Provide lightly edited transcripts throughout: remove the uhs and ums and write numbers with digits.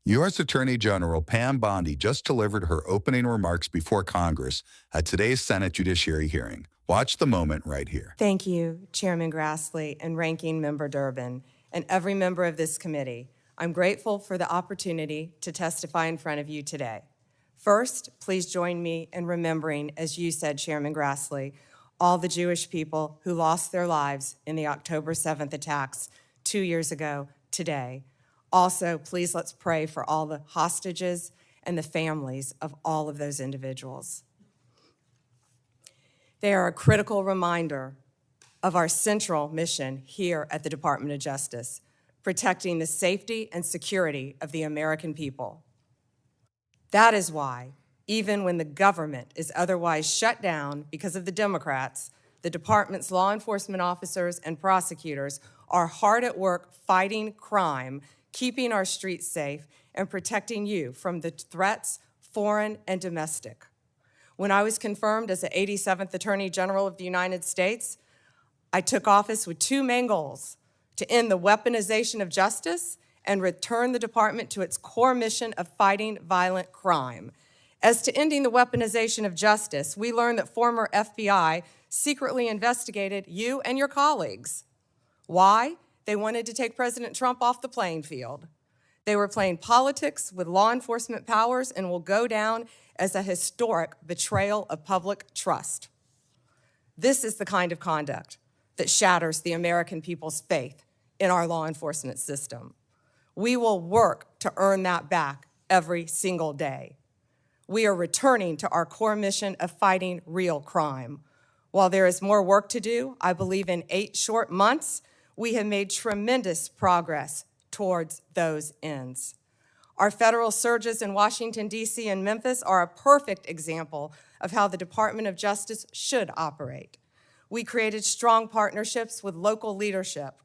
U.S. Attorney General Pam Bondi just delivered her opening remarks before Congress at today's Senate Judiciary hearing. Watch the moment right here. Thank you, Chairman Grassley and Ranking Member Durbin, and every member of this committee. I'm grateful for the opportunity to testify in front of you today. First, please join me in remembering, as you said, Chairman Grassley, all the Jewish people who lost their lives in the October 7th attacks 2 years ago today. Also, please let's pray for all the hostages and the families of all of those individuals. They are a critical reminder of our central mission here at the Department of Justice, protecting the safety and security of the American people. That is why, even when the government is otherwise shut down because of the Democrats, the department's law enforcement officers and prosecutors are hard at work fighting crime, keeping our streets safe, and protecting you from the threats, foreign and domestic. When I was confirmed as the 87th Attorney General of the United States, I took office with two main goals: to end the weaponization of justice and return the department to its core mission of fighting violent crime. As to ending the weaponization of justice, we learned that former FBI secretly investigated you and your colleagues. Why? They wanted to take President Trump off the playing field. They were playing politics with law enforcement powers and will go down as a historic betrayal of public trust. This is the kind of conduct that shatters the American people's faith in our law enforcement system. We will work to earn that back every single day. We are returning to our core mission of fighting real crime. While there is more work to do, I believe in 8 short months, we have made tremendous progress towards those ends. Our federal surges in Washington, D.C. and Memphis are a perfect example of how the Department of Justice should operate. We created strong partnerships with local leadership,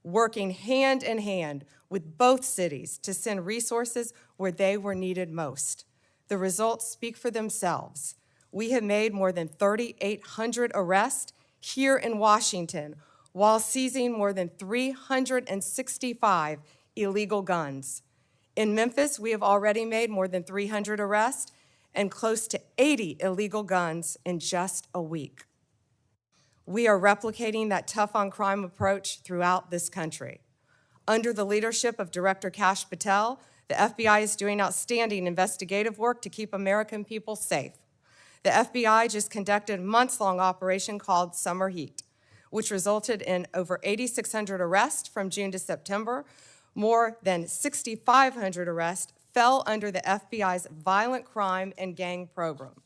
working hand in hand with both cities to send resources where they were needed most. The results speak for themselves. We have made more than 3,800 arrests here in Washington while seizing more than 365 illegal guns. In Memphis, we have already made more than 300 arrests and close to 80 illegal guns in just a week. We are replicating that tough-on-crime approach throughout this country. Under the leadership of Director Kash Patel, the FBI is doing outstanding investigative work to keep American people safe. The FBI just conducted a months-long operation called Summer Heat, which resulted in over 8,600 arrests from June to September. More than 6,500 arrests fell under the FBI's violent crime and gang program.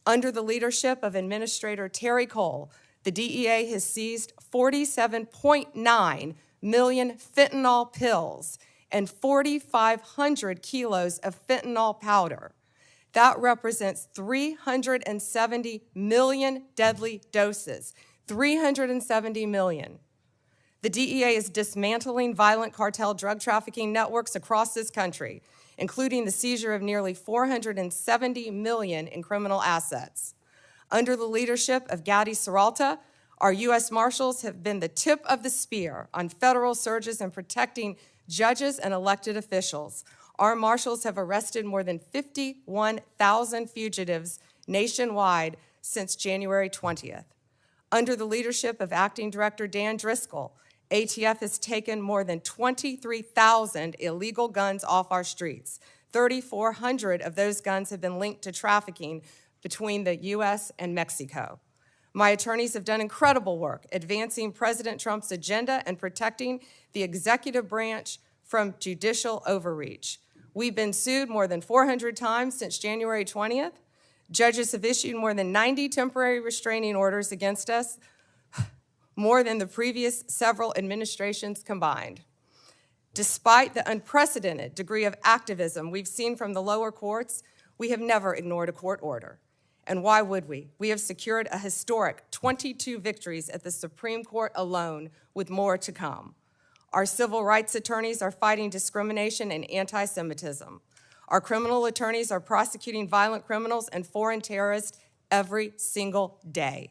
Under the leadership of Administrator Terry Cole, the DEA has seized 47.9 million fentanyl pills and 4,500 kilos of fentanyl powder. That represents 370 million deadly doses. 370 million. The DEA is dismantling violent cartel drug trafficking networks across this country, including the seizure of nearly 470 million in criminal assets. Under the leadership of Gadi Saralta, our U.S. Marshals have been the tip of the spear on federal surges and protecting judges and elected officials. Our Marshals have arrested more than 51,000 fugitives nationwide since January 20th. Under the leadership of Acting Director Dan Driscoll, ATF has taken more than 23,000 illegal guns off our streets. 3,400 of those guns have been linked to trafficking between the U.S. and Mexico. My attorneys have done incredible work advancing President Trump's agenda and protecting the executive branch from judicial overreach. We've been sued more than 400 times since January 20th. Judges have issued more than 90 temporary restraining orders against us, more than the previous several administrations combined. Despite the unprecedented degree of activism we've seen from the lower courts, we have never ignored a court order. And why would we? We have secured a historic 22 victories at the Supreme Court alone, with more to come. Our civil rights attorneys are fighting discrimination and anti-Semitism. Our criminal attorneys are prosecuting violent criminals and foreign terrorists every single day.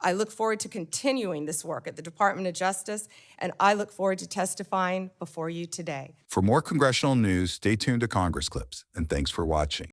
I look forward to continuing this work at the Department of Justice, and I look forward to testifying before you today. For more congressional news, stay tuned to Congress Clips, and thanks for watching.